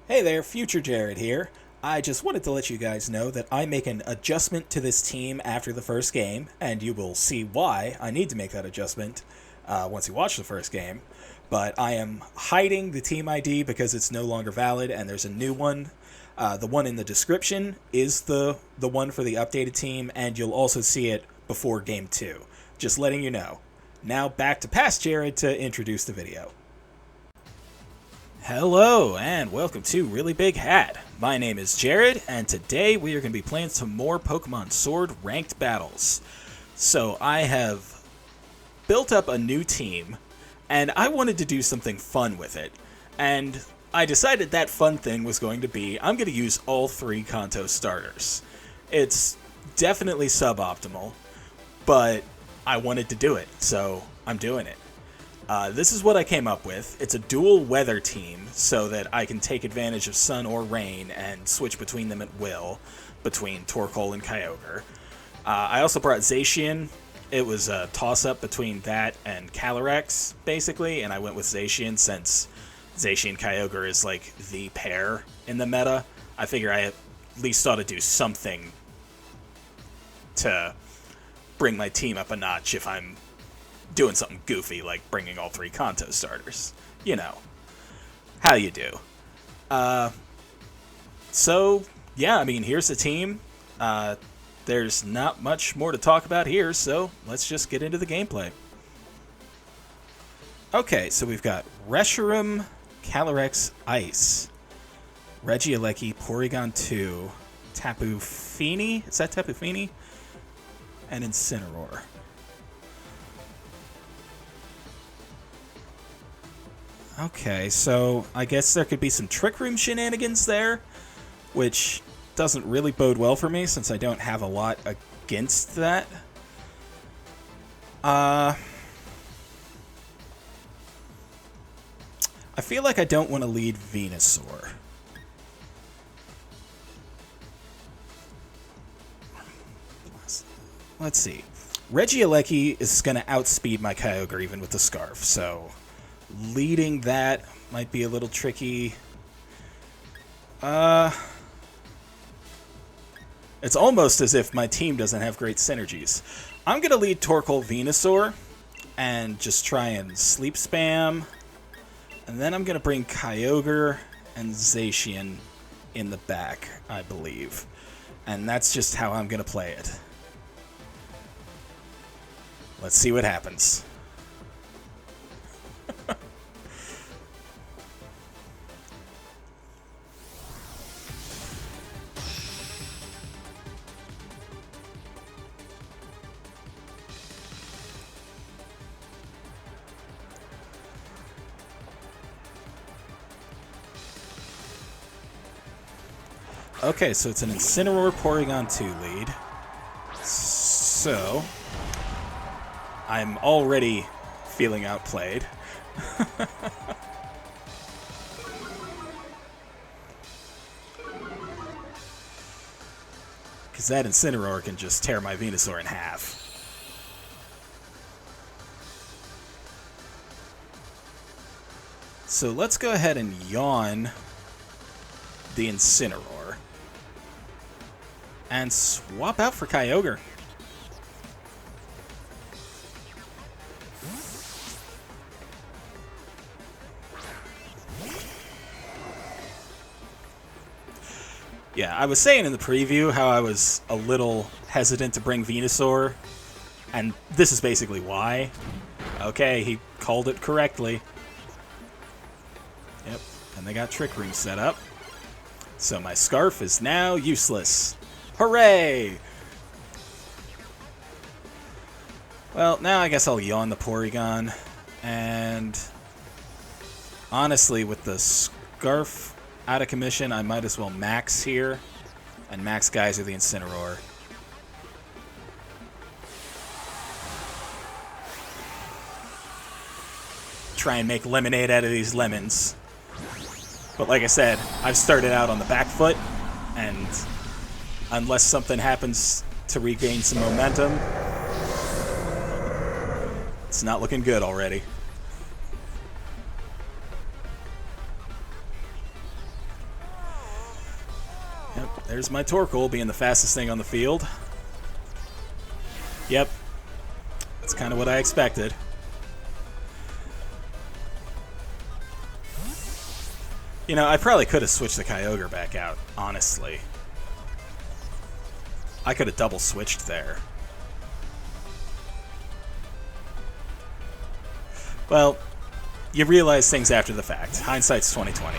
Hey there, Future Jared here. I just wanted to let you guys know that I make an adjustment to this team after the first game, and you will see why I need to make that adjustment once you watch the first game. But I am hiding the team ID because it's no longer valid, and there's a new one. The one in the description is the one for the updated team, and you'll also see it before Game 2. Just letting you know. Now back to Past Jared to introduce the video. Hello, and welcome to Really Big Hat. My name is Jared, and today we are going to be playing some more Pokemon Sword ranked battles. So I have built up a new team, and I wanted to do something fun with it. And I decided that fun thing was going to be, I'm going to use all 3 Kanto starters. It's definitely suboptimal, but I wanted to do it, so I'm doing it. This is what I came up with. It's a dual weather team so that I can take advantage of sun or rain and switch between them at will, between Torkoal and Kyogre. I also brought Zacian. It was a toss-up between that and Calyrex, basically, and I went with Zacian since Zacian Kyogre is like the pair in the meta. I figure I at least ought to do something to bring my team up a notch if I'm doing something goofy like bringing all 3 Kanto starters. You know, how you do. So, yeah, I mean, here's the team. There's not much more to talk about here, so let's just get into the gameplay. Okay, so we've got Reshiram, Calyrex, Ice, Regieleki, Porygon 2, Tapu Fini, is that Tapu Fini? And Incineroar. Okay, so I guess there could be some Trick Room shenanigans there, which doesn't really bode well for me since I don't have a lot against that. I feel like I don't want to lead Venusaur. Let's see. Regieleki is going to outspeed my Kyogre even with the Scarf, so leading that might be a little tricky. It's almost as if my team doesn't have great synergies. I'm going to lead Torkoal Venusaur and just try and sleep spam. And then I'm going to bring Kyogre and Zacian in the back, I believe. And that's just how I'm going to play it. Let's see what happens. Okay, so it's an Incineroar Porygon 2 lead. So I'm already feeling outplayed. Because that Incineroar can just tear my Venusaur in half. So let's go ahead and yawn the Incineroar and swap out for Kyogre. Yeah, I was saying in the preview how I was a little hesitant to bring Venusaur, and this is basically why. Okay, he called it correctly. Yep, and they got Trick Room set up. So my Scarf is now useless. Hooray! Well, now I guess I'll yawn the Porygon. And honestly, with the Scarf out of commission, I might as well max here. And max Geyser the Incineroar. Try and make lemonade out of these lemons. But like I said, I've started out on the back foot, and unless something happens to regain some momentum, it's not looking good already. There's my Torkoal being the fastest thing on the field. Yep. That's kind of what I expected. You know, I probably could have switched the Kyogre back out, honestly. I could have double switched there. Well, you realize things after the fact. Hindsight's 20/20.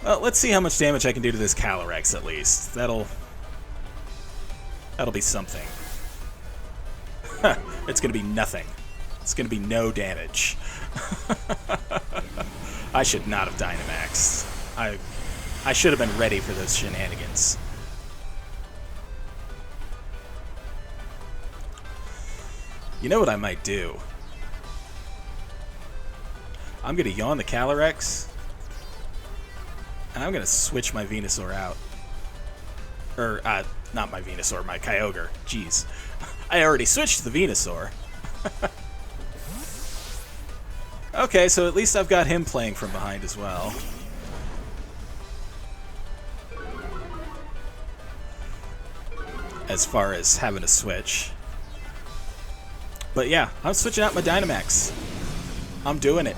Well, let's see how much damage I can do to this Calyrex at least. That'll be something. It's gonna be nothing. It's gonna be no damage. I should not have Dynamaxed. I should have been ready for those shenanigans. You know what I might do? I'm going to yawn the Calyrex, and I'm going to switch my Venusaur out. Or, not my Venusaur, my Kyogre. Jeez. I already switched the Venusaur. Okay, so at least I've got him playing from behind as well. As far as having to switch. But yeah, I'm switching out my Dynamax. I'm doing it.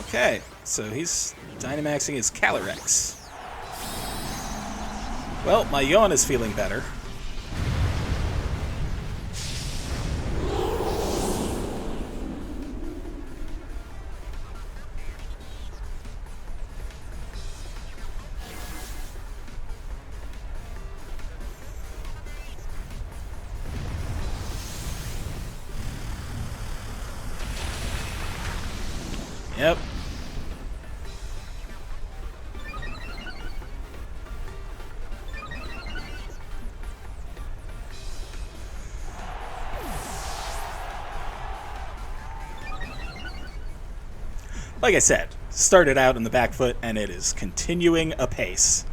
Okay, so he's Dynamaxing his Calyrex. Well, my yawn is feeling better. Yep. Like I said, started out on the back foot, and it is continuing apace.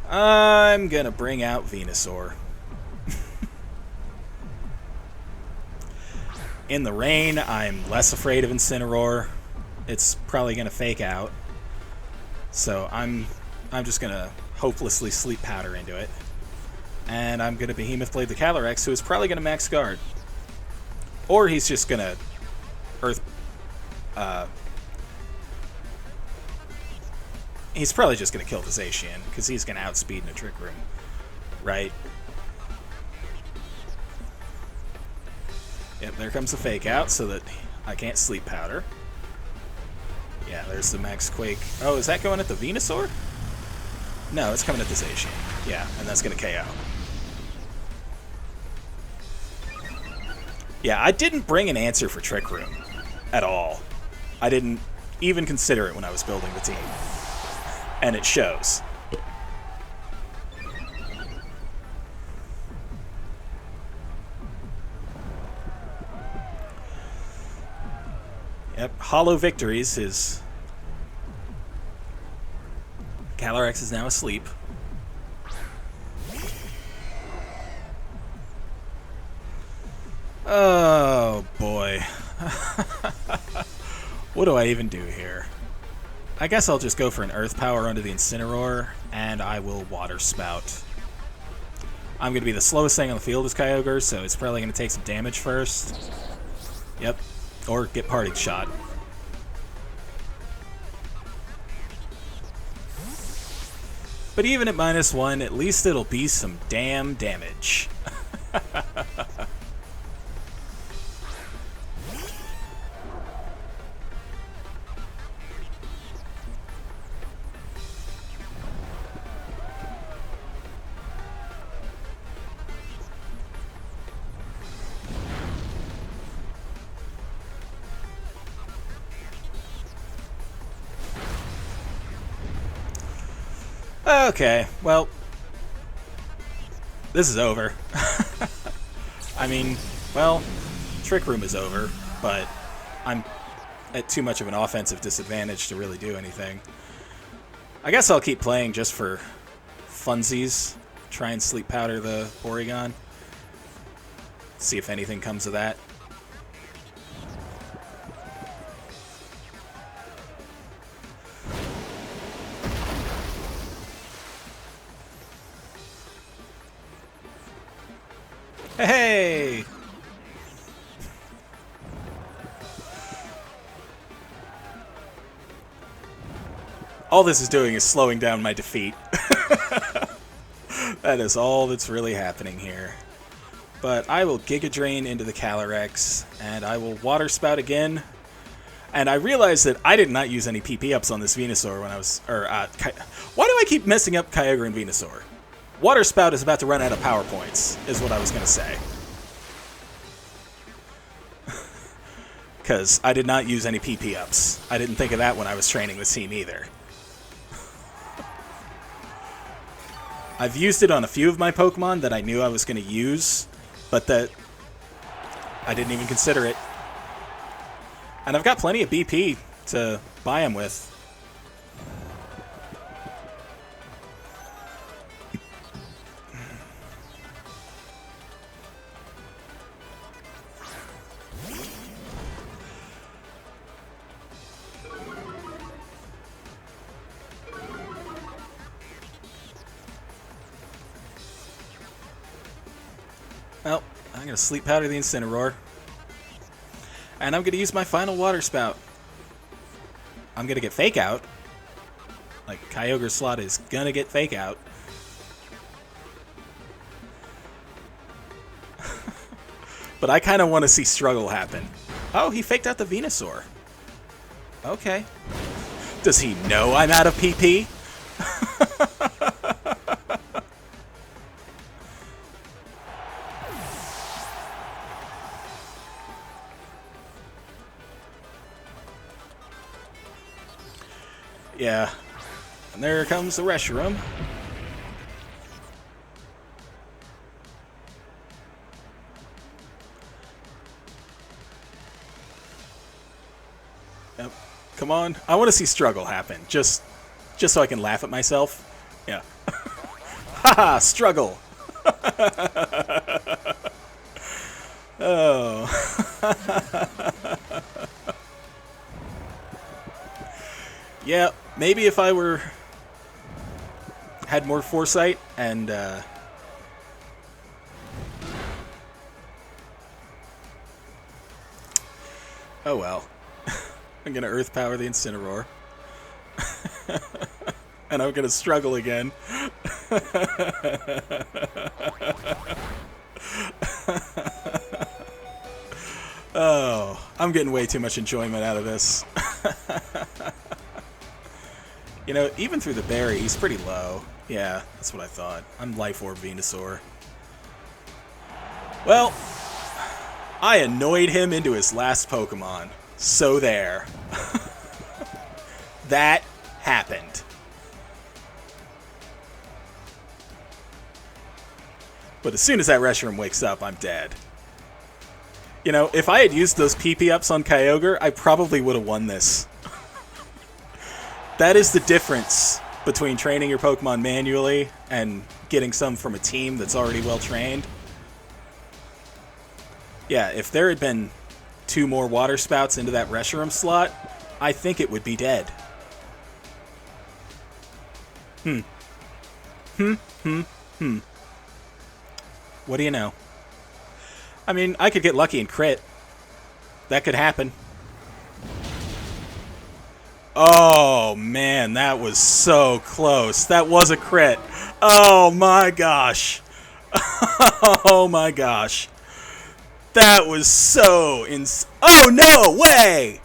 I'm gonna bring out Venusaur. In the rain, I'm less afraid of Incineroar. It's probably gonna fake out. So I'm just gonna hopelessly Sleep Powder into it. And I'm gonna Behemoth Blade the Calyrex, who is probably gonna max guard. Or he's just gonna Earth... he's probably just gonna kill the Zacian, because he's gonna outspeed in a Trick Room. Right? Yep, there comes the fake out so that I can't Sleep Powder. Yeah, there's the Max Quake. Oh, is that going at the Venusaur? No, it's coming at the Zacian. Yeah, and that's going to KO. Yeah, I didn't bring an answer for Trick Room at all. I didn't even consider it when I was building the team. And it shows. Yep, hollow victories. His Calyrex is now asleep. Oh boy. What do I even do here? I guess I'll just go for an Earth Power onto the Incineroar, and I will Water Spout. I'm going to be the slowest thing on the field as Kyogre, so it's probably going to take some damage first. Yep. Or get Parting Shot. But even at -1, at least it'll be some damn damage. Okay, well, this is over. I mean, well, Trick Room is over, but I'm at too much of an offensive disadvantage to really do anything. I guess I'll keep playing just for funsies. Try and sleep powder the Porygon. See if anything comes of that. Hey! All this is doing is slowing down my defeat. That is all that's really happening here. But I will Giga Drain into the Calyrex, and I will Water Spout again. And I realized that I did not use any PP ups on this Venusaur when I was... why do I keep messing up Kyogre and Venusaur? Water Spout is about to run out of power points, is what I was going to say. Because I did not use any PP ups. I didn't think of that when I was training this team either. I've used it on a few of my Pokemon that I knew I was going to use, but that I didn't even consider it. And I've got plenty of BP to buy them with. Well, I'm going to Sleep Powder the Incineroar. And I'm going to use my final Water Spout. I'm going to get Fake Out. Like, Kyogre's slot is going to get Fake Out. But I kind of want to see struggle happen. Oh, he faked out the Venusaur. Okay. Does he know I'm out of PP? Yeah. And there comes the Reshiram. Yep. Come on. I want to see struggle happen. Just so I can laugh at myself. Yeah. Haha, struggle. Oh. Yeah, maybe if I had more foresight and oh well. I'm gonna Earth Power the Incineroar. And I'm gonna struggle again. Oh, I'm getting way too much enjoyment out of this. You know, even through the berry, he's pretty low. Yeah, that's what I thought. I'm Life Orb Venusaur. Well, I annoyed him into his last Pokemon. So there. That happened. But as soon as that Reshiram wakes up, I'm dead. You know, if I had used those PP ups on Kyogre, I probably would have won this. That is the difference between training your Pokemon manually and getting some from a team that's already well trained. Yeah, if there had been 2 more Water Spouts into that Reshiram slot, I think it would be dead. What do you know? I mean, I could get lucky and crit. That could happen. Oh, man, that was so close. That was a crit. Oh, my gosh. Oh, my gosh. That was so oh, no way!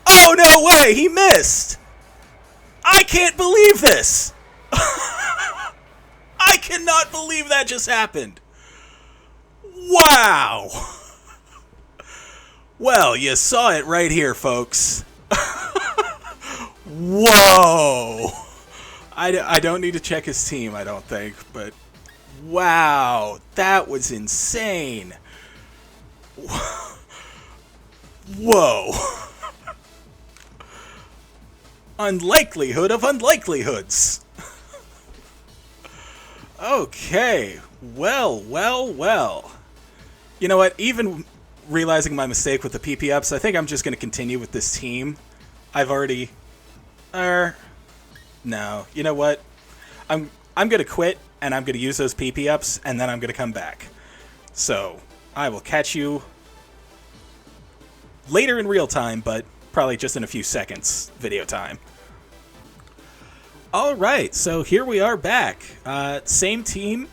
Oh, no way! He missed! I can't believe this! I cannot believe that just happened. Wow! Well, you saw it right here, folks. Whoa! I don't need to check his team, I don't think, but wow, that was insane. Whoa. Unlikelihood of unlikelihoods. Okay, well. You know what, even realizing my mistake with the PP ups, I think I'm just going to continue with this team. I've already... no, you know what? I'm going to quit, and I'm going to use those PP ups, and then I'm going to come back. So, I will catch you later in real time, but probably just in a few seconds video time. Alright, so here we are back. Same team,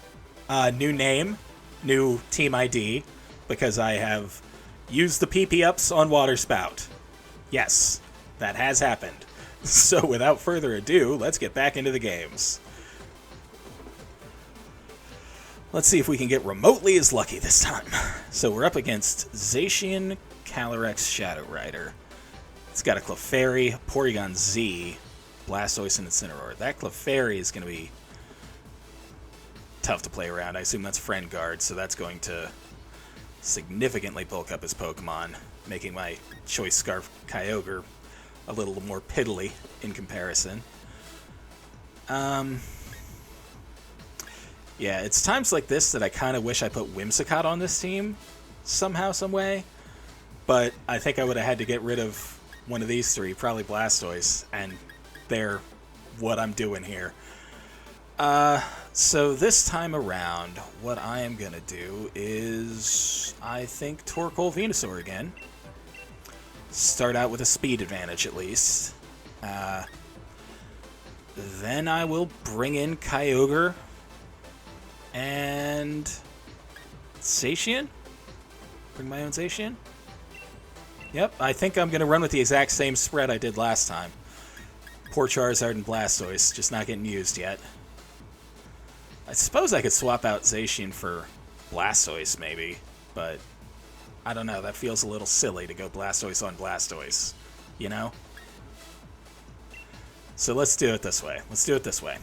new name, new team ID, because I have used the PP ups on Waterspout. Yes, that has happened. So without further ado, let's get back into the games. Let's see if we can get remotely as lucky this time. So we're up against Zacian, Calyrex, Shadow Rider. It's got a Clefairy, Porygon Z, Blastoise, and Incineroar. That Clefairy is going to be tough to play around. I assume that's Friend Guard, so that's going to significantly bulk up his Pokemon, making my Choice Scarf Kyogre a little more piddly in comparison. Yeah, it's times like this that I kind of wish I put Whimsicott on this team somehow, some way. But I think I would have had to get rid of one of these three, probably Blastoise, and they're what I'm doing here. So this time around, what I am going to do is, I think, Torkoal Venusaur again. Start out with a speed advantage, at least. Then I will bring in Kyogre and Zacian? Bring my own Zacian? Yep, I think I'm going to run with the exact same spread I did last time. Poor Charizard and Blastoise, just not getting used yet. I suppose I could swap out Zacian for Blastoise, maybe, but I don't know, that feels a little silly to go Blastoise on Blastoise, you know? So let's do it this way. Let's do it this way.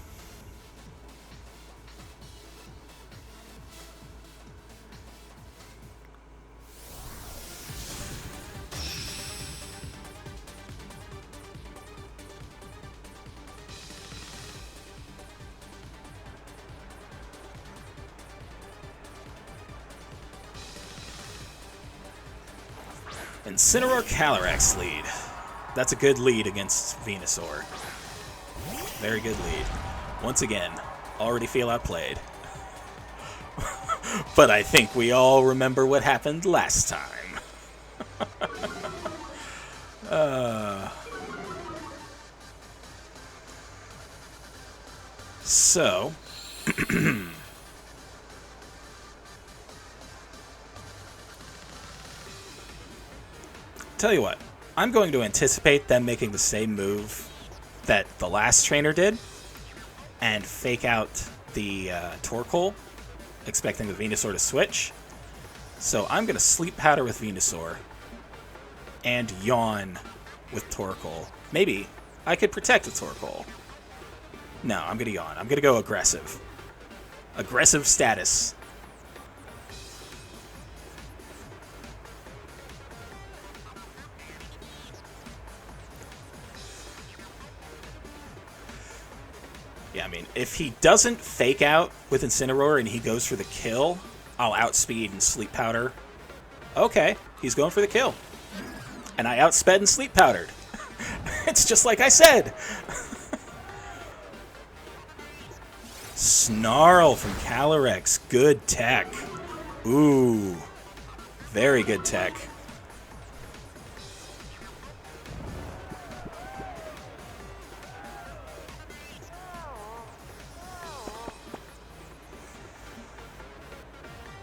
Incineroar Calyrex lead. That's a good lead against Venusaur. Very good lead. Once again, already feel outplayed. But I think we all remember what happened last time. So... Tell you what, I'm going to anticipate them making the same move that the last trainer did and fake out the Torkoal, expecting the Venusaur to switch. So I'm going to Sleep Powder with Venusaur and Yawn with Torkoal. Maybe I could protect with Torkoal. No, I'm going to Yawn. I'm going to go aggressive. Aggressive status. Yeah, I mean, if he doesn't fake out with Incineroar and he goes for the kill, I'll outspeed and Sleep Powder. Okay, he's going for the kill. And I outsped and Sleep Powdered. It's just like I said. Snarl from Calyrex. Good tech. Ooh. Very good tech.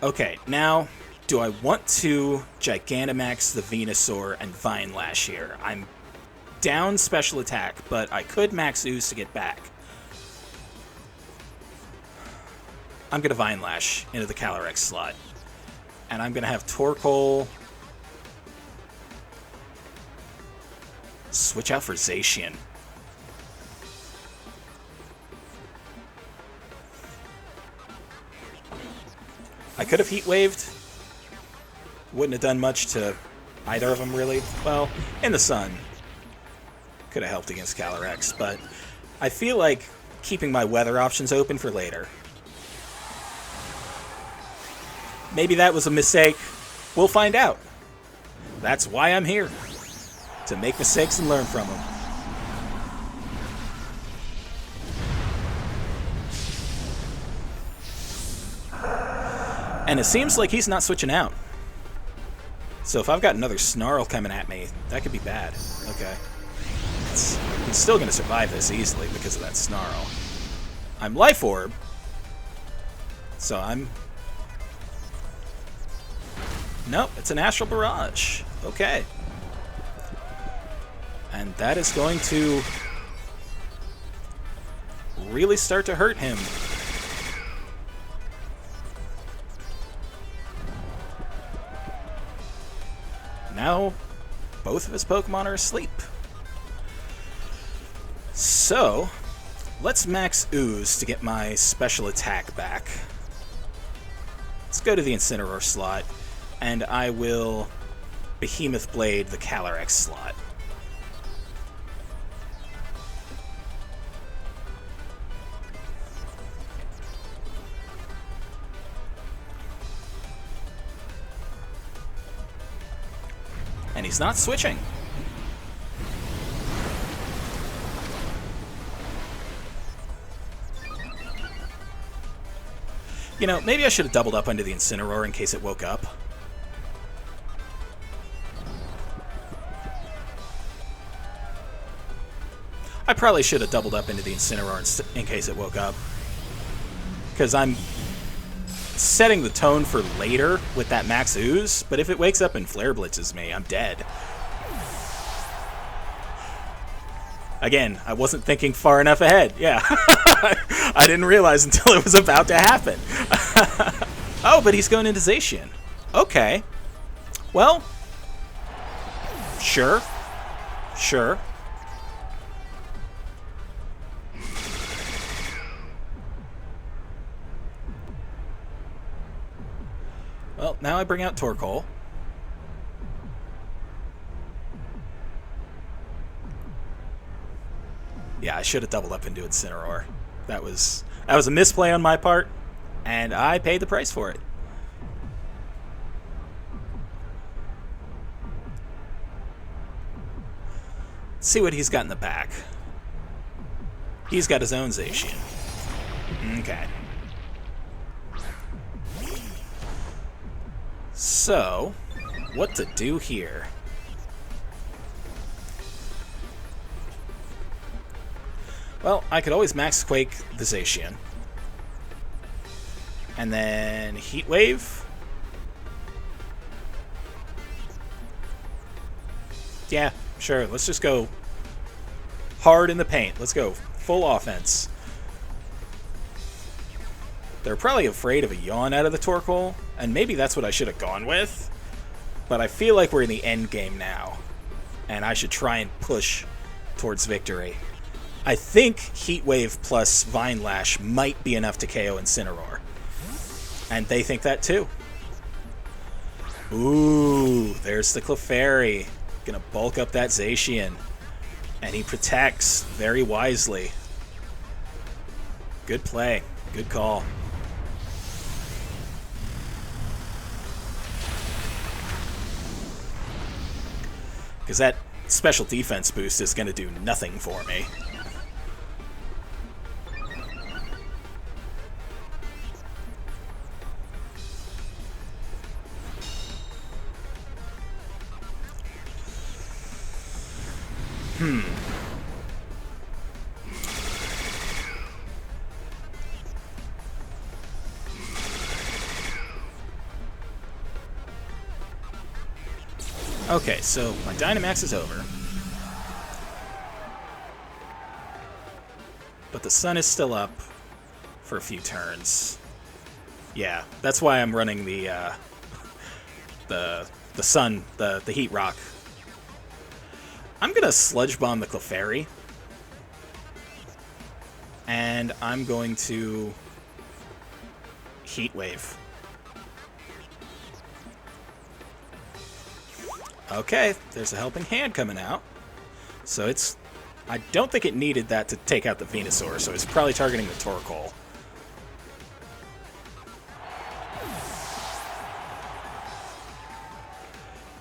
Okay, now, do I want to Gigantamax the Venusaur and Vine Lash here? I'm down special attack, but I could max Ooze to get back. I'm going to Vine Lash into the Calyrex slot. And I'm going to have Torkoal switch out for Zacian. I could have Heat Waved. Wouldn't have done much to either of them, really. Well, in the sun. Could have helped against Calyrex, but I feel like keeping my weather options open for later. Maybe that was a mistake. We'll find out. That's why I'm here. To make mistakes and learn from them. And it seems like he's not switching out. So if I've got another Snarl coming at me, that could be bad. Okay. He's still going to survive this easily because of that Snarl. I'm Life Orb. So I'm... Nope, it's an Astral Barrage. Okay. And that is going to really start to hurt him. Now, both of his Pokemon are asleep. So, let's max Ooze to get my special attack back. Let's go to the Incineroar slot, and I will Behemoth Blade the Calyrex slot. And he's not switching. You know, maybe I should have doubled up under the Incineroar in case it woke up. I probably should have doubled up into the Incineroar in case it woke up. Because I'm setting the tone for later with that Max Ooze, but if it wakes up and Flare Blitzes me, I'm dead. Again, I wasn't thinking far enough ahead. Yeah. I didn't realize until it was about to happen. Oh, but he's going into Zacian. Okay. Well, sure. Sure. Well, now I bring out Torkoal. Yeah, I should have doubled up into Incineroar. That was a misplay on my part, and I paid the price for it. Let's see what he's got in the back. He's got his own Zacian. Okay. So, what to do here? Well, I could always Max Quake the Zacian. And then Heat Wave. Yeah, sure. Let's just go hard in the paint. Let's go full offense. They're probably afraid of a Yawn out of the Torkoal, and maybe that's what I should have gone with. But I feel like we're in the end game now, and I should try and push towards victory. I think Heat Wave plus Vine Lash might be enough to KO Incineroar. And they think that too. Ooh, there's the Clefairy. Gonna bulk up that Zacian. And he protects very wisely. Good play. Good call. Because that special defense boost is going to do nothing for me. Okay, so my Dynamax is over. But the sun is still up for a few turns. Yeah, that's why I'm running the sun, the Heat Rock. I'm gonna Sludge Bomb the Clefairy. And I'm going to Heat Wave. Okay, there's a helping hand coming out. So it's I don't think it needed that to take out the Venusaur, so it's probably targeting the Torkoal.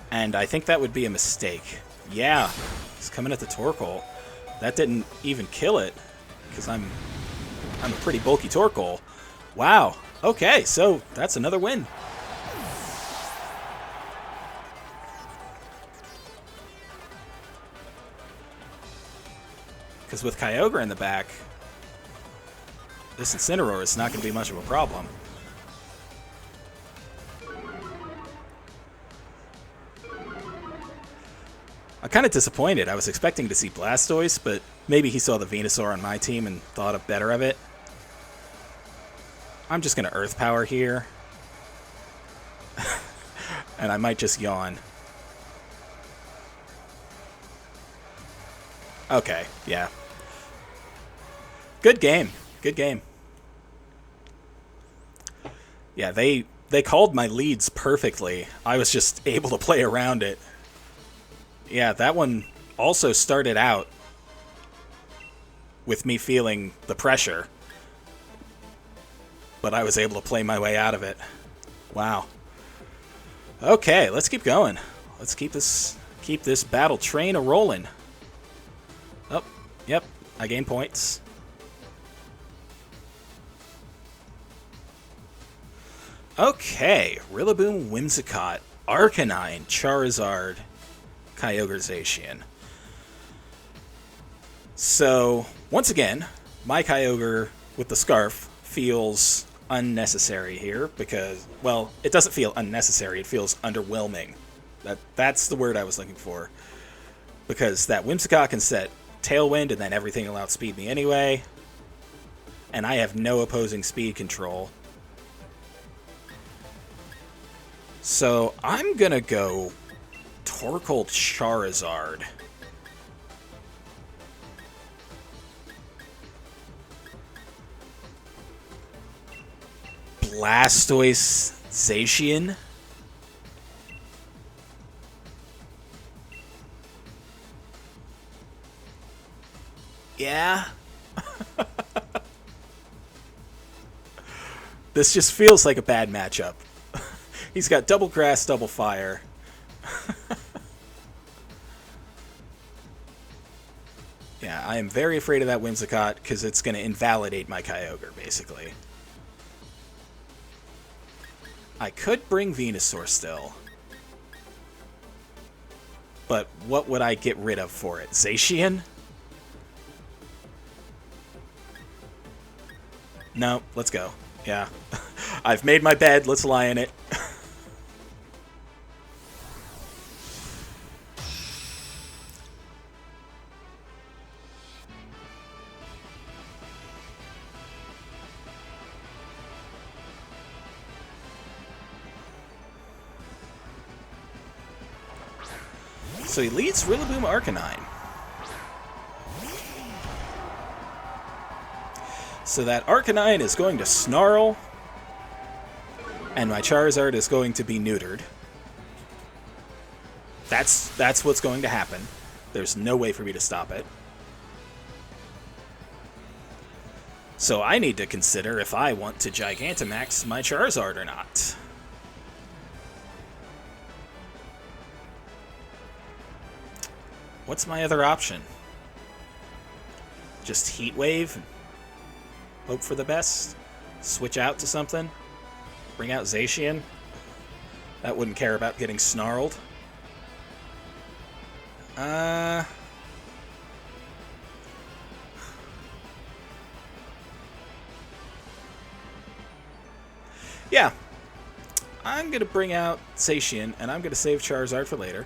And I think that would be a mistake. Yeah, he's coming at the Torkoal. That didn't even kill it, because I'm a pretty bulky Torkoal. Wow. Okay, so that's another win. Because with Kyogre in the back, this Incineroar is not going to be much of a problem. I'm kind of disappointed. I was expecting to see Blastoise, but maybe he saw the Venusaur on my team and thought of better of it. I'm just going to Earth Power here. And I might just yawn. Okay, yeah. Good game. Good game. Yeah, they called my leads perfectly. I was just able to play around it. Yeah, that one also started out with me feeling the pressure. But I was able to play my way out of it. Wow. Okay, let's keep going. Let's keep this battle train a-rolling. Oh, yep, I gain points. Okay, Rillaboom, Whimsicott, Arcanine, Charizard, Kyogre, Zacian. So, once again, my Kyogre with the Scarf feels unnecessary here because, well, it doesn't feel unnecessary, it feels underwhelming. That's the word I was looking for. Because that Whimsicott can set Tailwind and then everything will outspeed me anyway. And I have no opposing speed control. So I'm gonna go Torkoal Charizard. Blastoise Zacian. Yeah. This just feels like a bad matchup. He's got double grass, double fire. Yeah, I am very afraid of that Whimsicott because it's going to invalidate my Kyogre, basically. I could bring Venusaur still. But what would I get rid of for it? Zacian? No, let's go. Yeah. I've made my bed, let's lie in it. So he leads Rillaboom Arcanine. So that Arcanine is going to Snarl, and my Charizard is going to be neutered. That's what's going to happen. There's no way for me to stop it. So I need to consider if I want to Gigantamax my Charizard or not. What's my other option? Just Heat Wave? Hope for the best? Switch out to something? Bring out Zacian? That wouldn't care about getting snarled. Yeah. I'm going to bring out Zacian, and I'm going to save Charizard for later.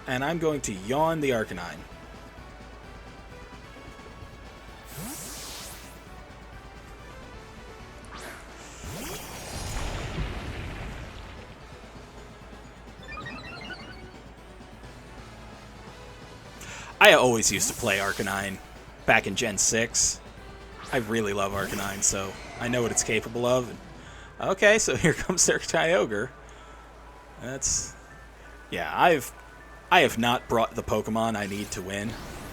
And I'm going to yawn the Arcanine. I always used to play Arcanine back in Gen 6. I really love Arcanine, so I know what it's capable of. Okay, so here comes their Kyogre. That's... Yeah, I have not brought the Pokemon I need to win.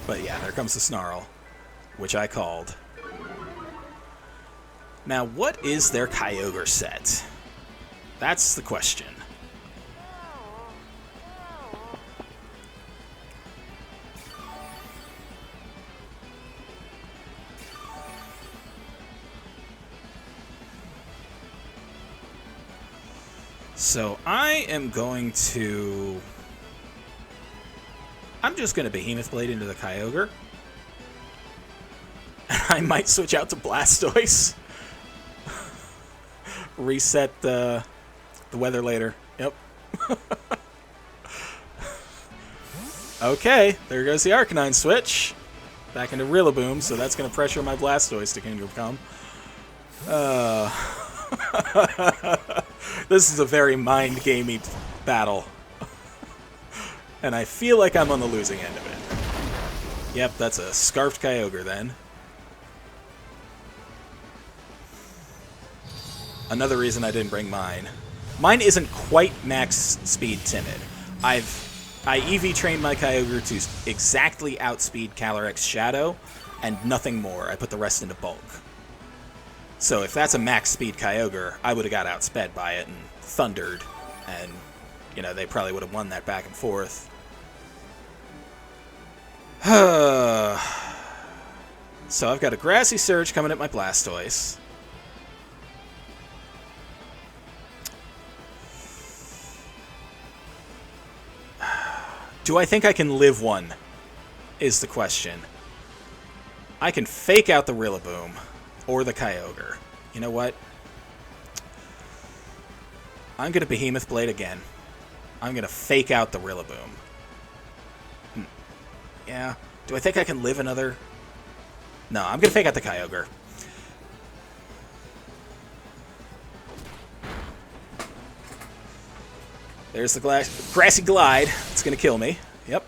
But yeah, there comes the Snarl, which I called. Now, what is their Kyogre set? That's the question. So I am going to... I'm just going to Behemoth Blade into the Kyogre. I might switch out to Blastoise. Reset the weather later. Yep. Okay, there goes the Arcanine switch. Back into Rillaboom, so that's going to pressure my Blastoise to Kingdom Come. This is a very mind-gamey battle. And I feel like I'm on the losing end of it. Yep, that's a Scarfed Kyogre then. Another reason I didn't bring mine. Mine isn't quite max speed timid. I EV trained my Kyogre to exactly outspeed Calyrex Shadow, and nothing more. I put the rest into bulk. So if that's a max speed Kyogre, I would have got outsped by it and thundered, and, you know, they probably would have won that back and forth. So I've got a Grassy Surge coming at my Blastoise. Do I think I can live one, is the question. I can fake out the Rillaboom, or the Kyogre. You know what? I'm going to Behemoth Blade again. I'm going to fake out the Rillaboom. Yeah. Do I think I can live another? No, I'm going to fake out the Kyogre. There's the Grassy Glide. It's going to kill me. Yep.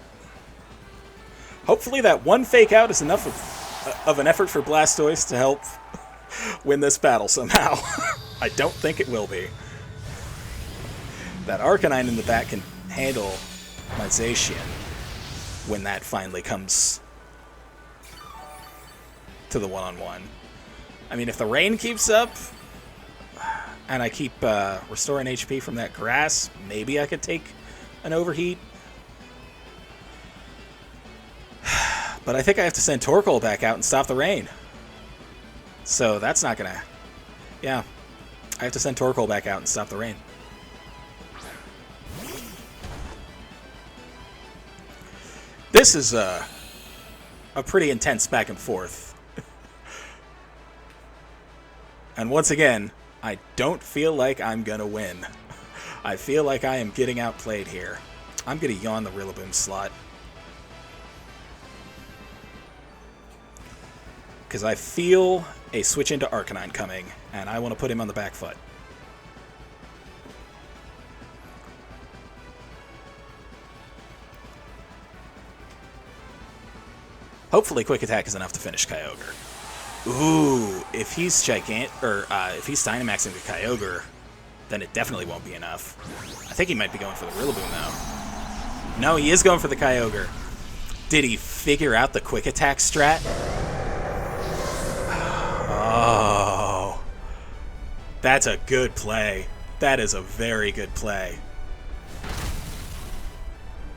Hopefully that one fake out is enough of an effort for Blastoise to help win this battle somehow. I don't think it will be. That Arcanine in the back can handle my Zacian when that finally comes to the one-on-one. I mean, if the rain keeps up, and I keep restoring HP from that grass, maybe I could take an overheat. But I think I have to send Torkoal back out and stop the rain. So that's not gonna... Yeah, I have to send Torkoal back out and stop the rain. This is a pretty intense back and forth. And once again, I don't feel like I'm gonna win. I feel like I am getting outplayed here. I'm gonna yawn the Rillaboom slot. Because I feel a switch into Arcanine coming, and I want to put him on the back foot. Hopefully Quick Attack is enough to finish Kyogre. Ooh, if he's if he's Dynamaxing the Kyogre, then it definitely won't be enough. I think he might be going for the Rillaboom, though. No, he is going for the Kyogre. Did he figure out the Quick Attack strat? Oh. That's a good play. That is a very good play.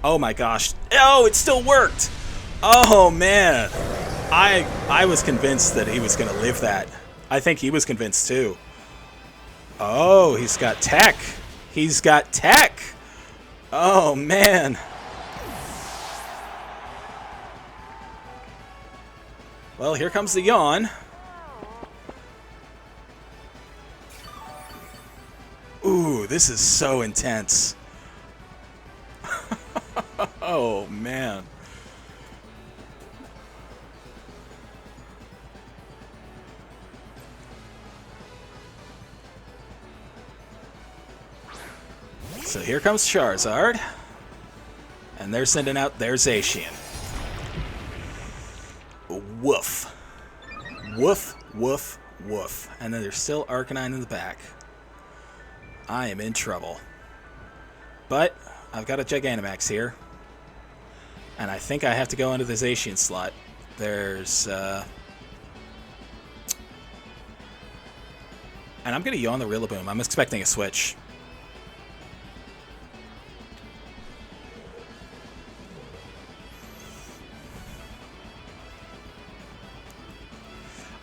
Oh my gosh. Oh, it still worked! Oh, man. I was convinced that he was going to live that. I think he was convinced, too. Oh, he's got tech. He's got tech. Oh, man. Well, here comes the yawn. Ooh, this is so intense. Oh, man. So here comes Charizard. And they're sending out their Zacian. Woof. Woof, woof, woof. And then there's still Arcanine in the back. I am in trouble. But I've got a Gigantamax here. And I think I have to go into this Zacian slot. There's... And I'm going to yawn the ReallyBighAt. I'm expecting a switch.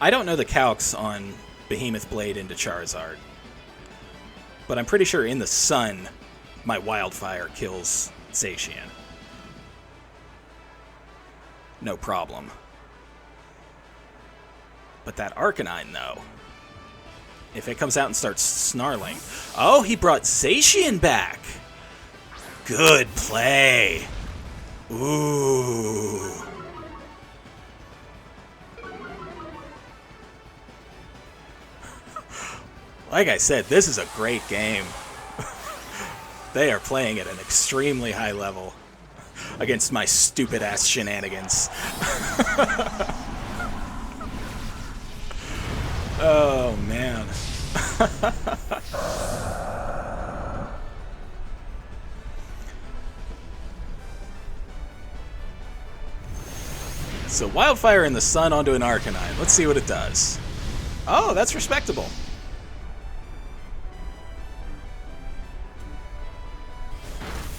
I don't know the calcs on Behemoth Blade into Charizard, but I'm pretty sure in the sun, my Wildfire kills Zacian. No problem. But that Arcanine, though, if it comes out and starts snarling... Oh, he brought Zacian back! Good play! Ooh... Like I said, this is a great game. They are playing at an extremely high level against my stupid-ass shenanigans. Oh, man. So, Wildfire in the sun onto an Arcanine. Let's see what it does. Oh, that's respectable.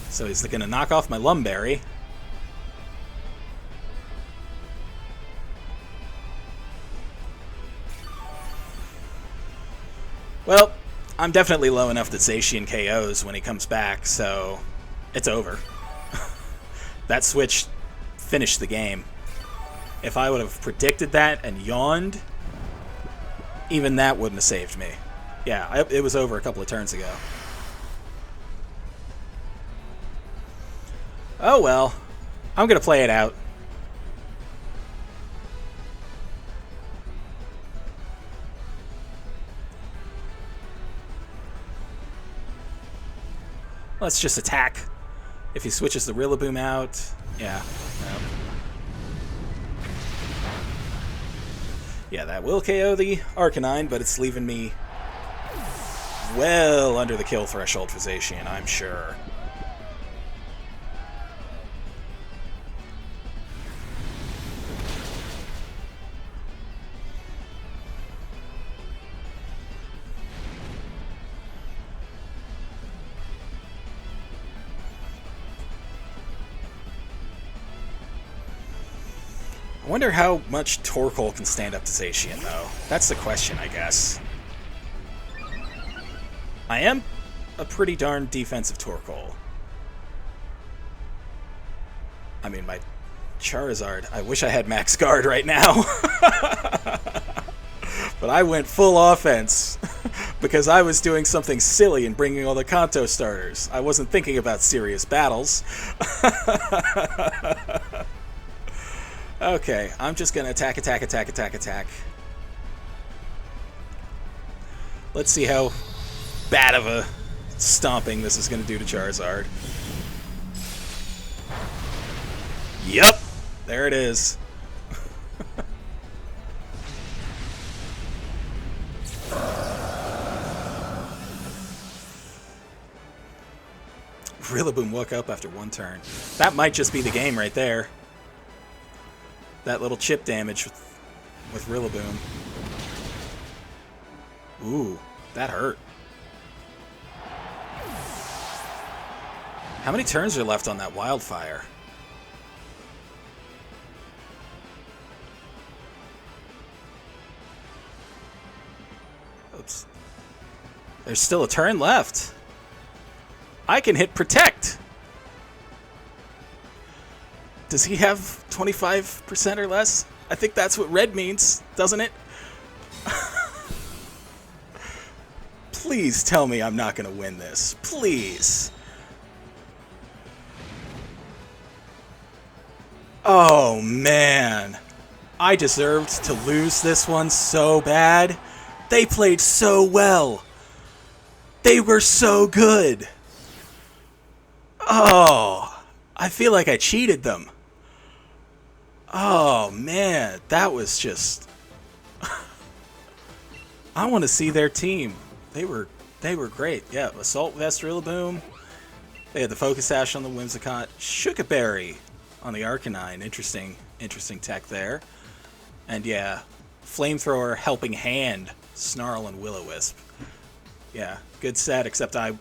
So he's going to knock off my Lumberry. Well, I'm definitely low enough that Zacian KOs when he comes back, so it's over. That switch finished the game. If I would have predicted that and yawned, even that wouldn't have saved me. Yeah, it was over a couple of turns ago. Oh well, I'm going to play it out. Let's just attack. If he switches the ReallyBighAt out, yeah. No. Yeah, that will KO the Arcanine, but it's leaving me well under the kill threshold for Zacian, I'm sure. I wonder how much Torkoal can stand up to Zacian, though. That's the question, I guess. I am a pretty darn defensive Torkoal. I mean, my Charizard, I wish I had Max Guard right now. But I went full offense because I was doing something silly and bringing all the Kanto starters. I wasn't thinking about serious battles. Okay, I'm just going to attack. Let's see how bad of a stomping this is going to do to Charizard. Yep, there it is. ReallyBighAt woke up after one turn. That might just be the game right there. That little chip damage with ReallyBighAt. Ooh, that hurt. How many turns are left on that Wildfire? Oops. There's still a turn left. I can hit Protect. Does he have 25% or less? I think that's what red means, doesn't it? Please tell me I'm not going to win this. Please. Oh, man. I deserved to lose this one so bad. They played so well. They were so good. Oh, I feel like I cheated them. Oh, man, that was just... I want to see their team. They were great. Yeah, Assault Vest, ReallyBighAt. They had the Focus Sash on the Whimsicott. Shukaberry. on the Arcanine. Interesting tech there. And yeah, Flamethrower, Helping Hand, Snarl, and Will-O-Wisp. Yeah, good set, except I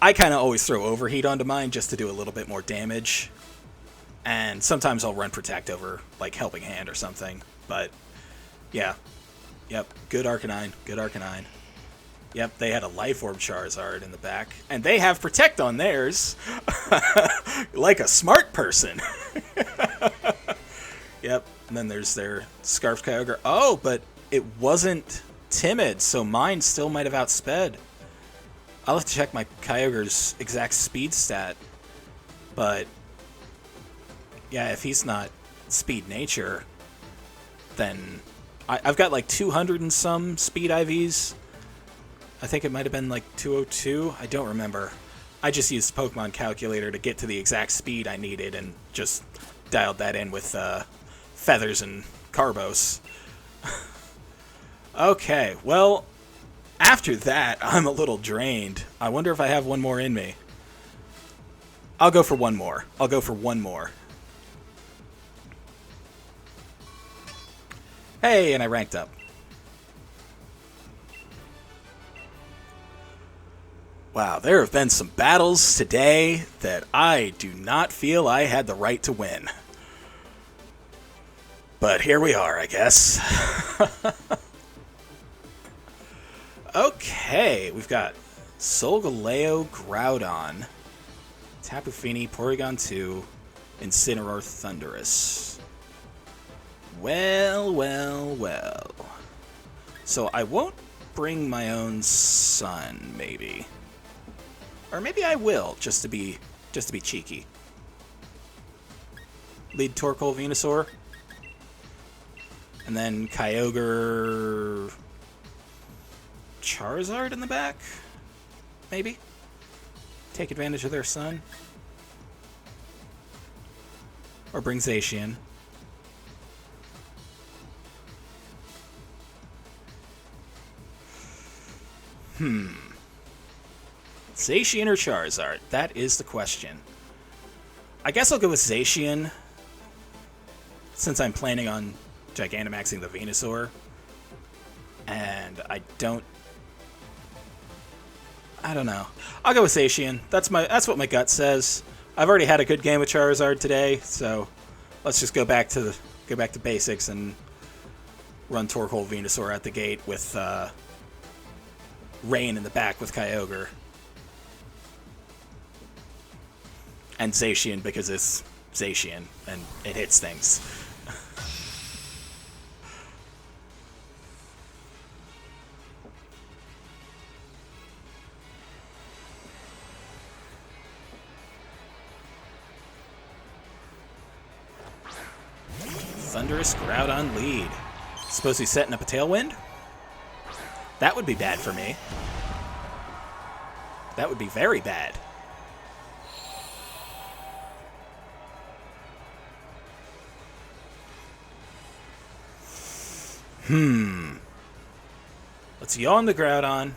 kind of always throw Overheat onto mine just to do a little bit more damage. And sometimes I'll run Protect over, like, Helping Hand or something. But, yeah. Yep, good Arcanine. Good Arcanine. Yep, they had a Life Orb Charizard in the back. And they have Protect on theirs. Like a smart person. Yep, and then there's their Scarf Kyogre. Oh, but it wasn't Timid, so mine still might have outsped. I'll have to check my Kyogre's exact speed stat. But, yeah, if he's not Speed Nature, then I've got like 200 and some Speed IVs. I think it might have been like 202. I don't remember. I just used Pokemon Calculator to get to the exact speed I needed and just dialed that in with Feathers and Carbos. Okay, well, after that, I'm a little drained. I wonder if I have one more in me. I'll go for one more. Hey, and I ranked up. Wow, there have been some battles today that I do not feel I had the right to win. But here we are, I guess. Okay, we've got Solgaleo, Groudon, Tapu Fini, Porygon 2, Incineroar, Thundurus. Well. So I won't bring my own son, maybe. Or maybe I will, just to be cheeky. Lead Torkoal, Venusaur. And then Kyogre, Charizard in the back? Maybe? Take advantage of their son. Or bring Zacian. Zacian or Charizard? That is the question. I guess I'll go with Zacian, since I'm planning on Gigantamaxing the Venusaur. And I don't know. I'll go with Zacian. That's what my gut says. I've already had a good game with Charizard today, so let's just go back to basics and run Torkoal Venusaur at the gate with Rain in the back with Kyogre. And Zacian because it's Zacian and it hits things. Thundurus, Groudon lead. Suppose he's setting up a Tailwind? That would be bad for me. That would be very bad. Let's yawn the Groudon.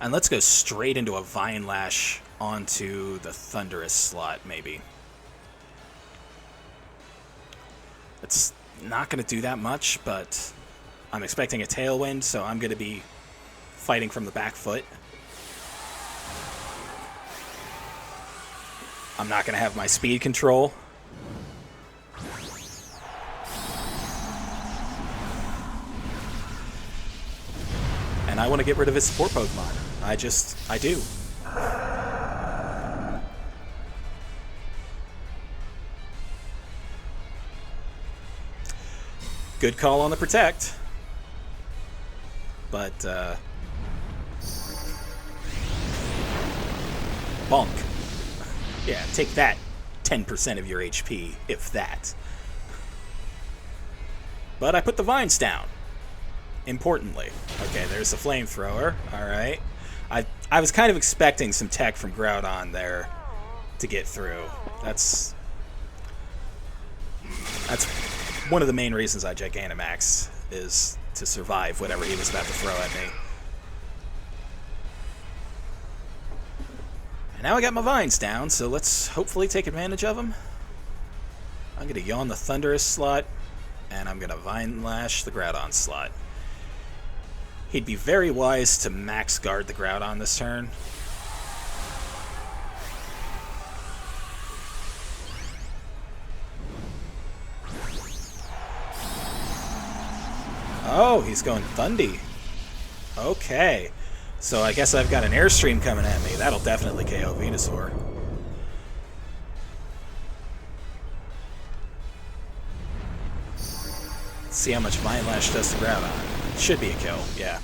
And let's go straight into a Vine Lash onto the Thundurus slot, maybe. It's not going to do that much, but I'm expecting a Tailwind, so I'm going to be fighting from the back foot. I'm not going to have my speed control. And I want to get rid of his support Pokemon. I do. Good call on the Protect. But, bonk. Yeah, take that 10% of your HP, if that. But I put the Vines down. Importantly. Okay, there's the Flamethrower. Alright. I was kind of expecting some tech from Groudon there to get through. That's one of the main reasons I Gigantamax, is to survive whatever he was about to throw at me. And now I got my vines down, so let's hopefully take advantage of them. I'm going to yawn the Thunderous slot, and I'm going to Vine Lash the Groudon slot. He'd be very wise to max guard the Groudon this turn. Oh, he's going Thundy. Okay. So I guess I've got an Airstream coming at me. That'll definitely KO Venusaur. Let's see how much Vine Lash does to Groudon. Should be a kill, yeah.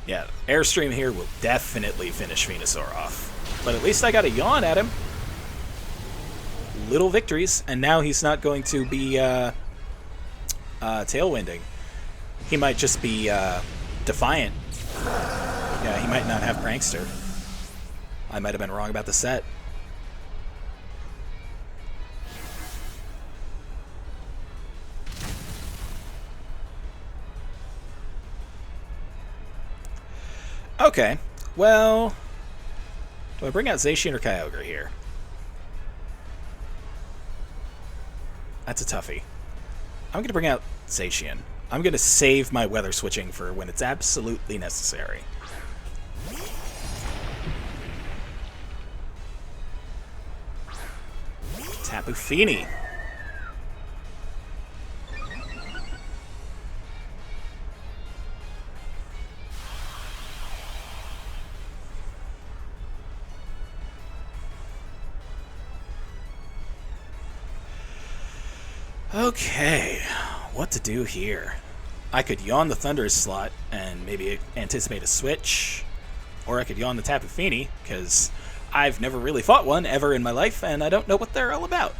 Yeah, Airstream here will definitely finish Venusaur off. But at least I got a yawn at him. Little victories, and now he's not going to be tailwinding. He might just be defiant. Yeah, he might not have Prankster. I might have been wrong about the set. Okay, well, do I bring out Zacian or Kyogre here? That's a toughie. I'm going to bring out Zacian. I'm going to save my weather switching for when it's absolutely necessary. Tapu Fini. Okay, what to do here? I could yawn the Thunderous slot and maybe anticipate a switch, or I could yawn the Tapu Fini, because I've never really fought one ever in my life, and I don't know what they're all about.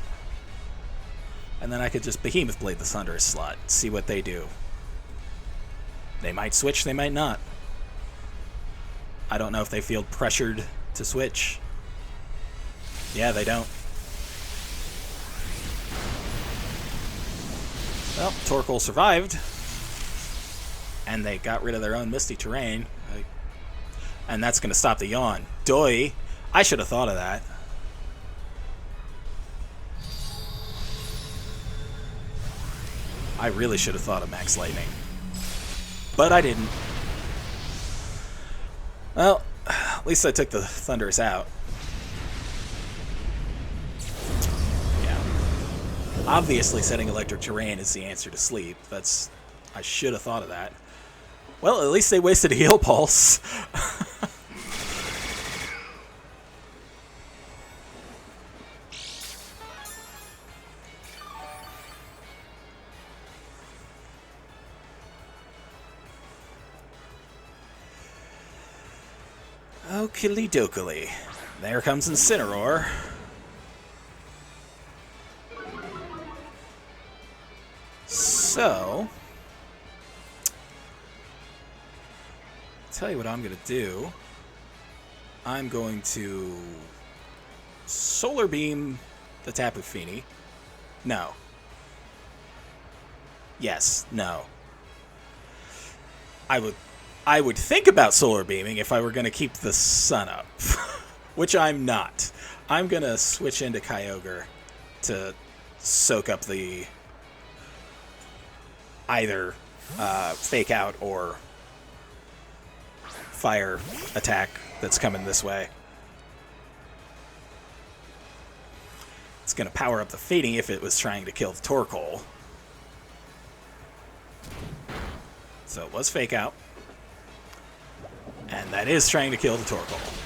And then I could just Behemoth Blade the Thunderous slot, see what they do. They might switch, they might not. I don't know if they feel pressured to switch. Yeah, they don't. Well, Torkoal survived, and they got rid of their own Misty Terrain, and that's going to stop the yawn. Doi! I should have thought of that. I really should have thought of Max Lightning, but I didn't. Well, at least I took the Thunderous out. Obviously, setting Electric Terrain is the answer to sleep. I should have thought of that. Well, at least they wasted a Heal Pulse. Okily dokily. There comes Incineroar. So, tell you what I'm going to do. I'm going to Solar Beam the Tapu Fini. No. Yes, no. I would think about Solar Beaming if I were going to keep the sun up, which I'm not. I'm going to switch into Kyogre to soak up the either Fake Out or Fire attack that's coming this way. It's going to power up the Fading if it was trying to kill the Torkoal. So it was Fake Out. And that is trying to kill the Torkoal.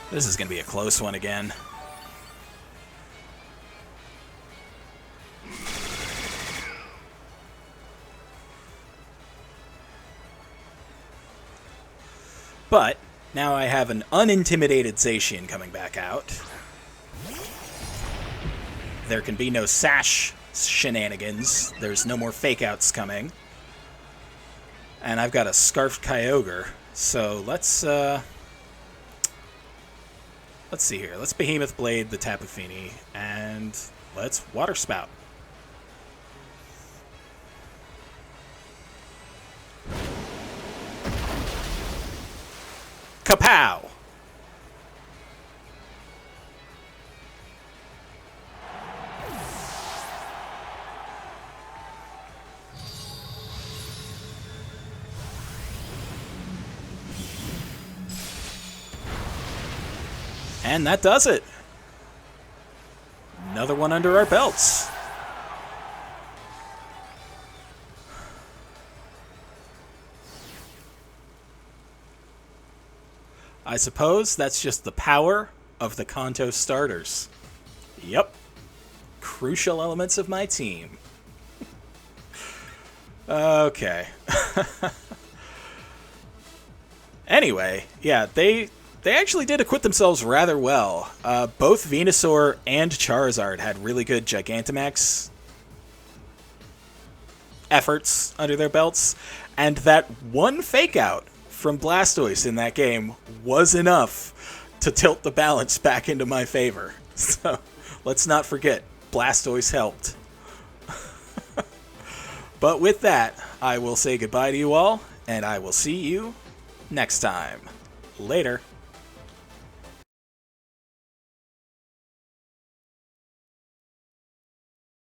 This is going to be a close one again. But now I have an unintimidated Zacian coming back out. There can be no Sash shenanigans. There's no more Fake Outs coming. And I've got a Scarfed Kyogre. So let's Let's see here. Let's Behemoth Blade the Tapu Fini, and let's Water Spout. Kapow! And that does it. Another one under our belts. I suppose that's just the power of the Kanto starters. Yep. Crucial elements of my team. Okay. Anyway, yeah, they actually did acquit themselves rather well. Both Venusaur and Charizard had really good Gigantamax efforts under their belts, and that one fake out from Blastoise in that game was enough to tilt the balance back into my favor. So let's not forget, Blastoise helped. But with that, I will say goodbye to you all, and I will see you next time. Later.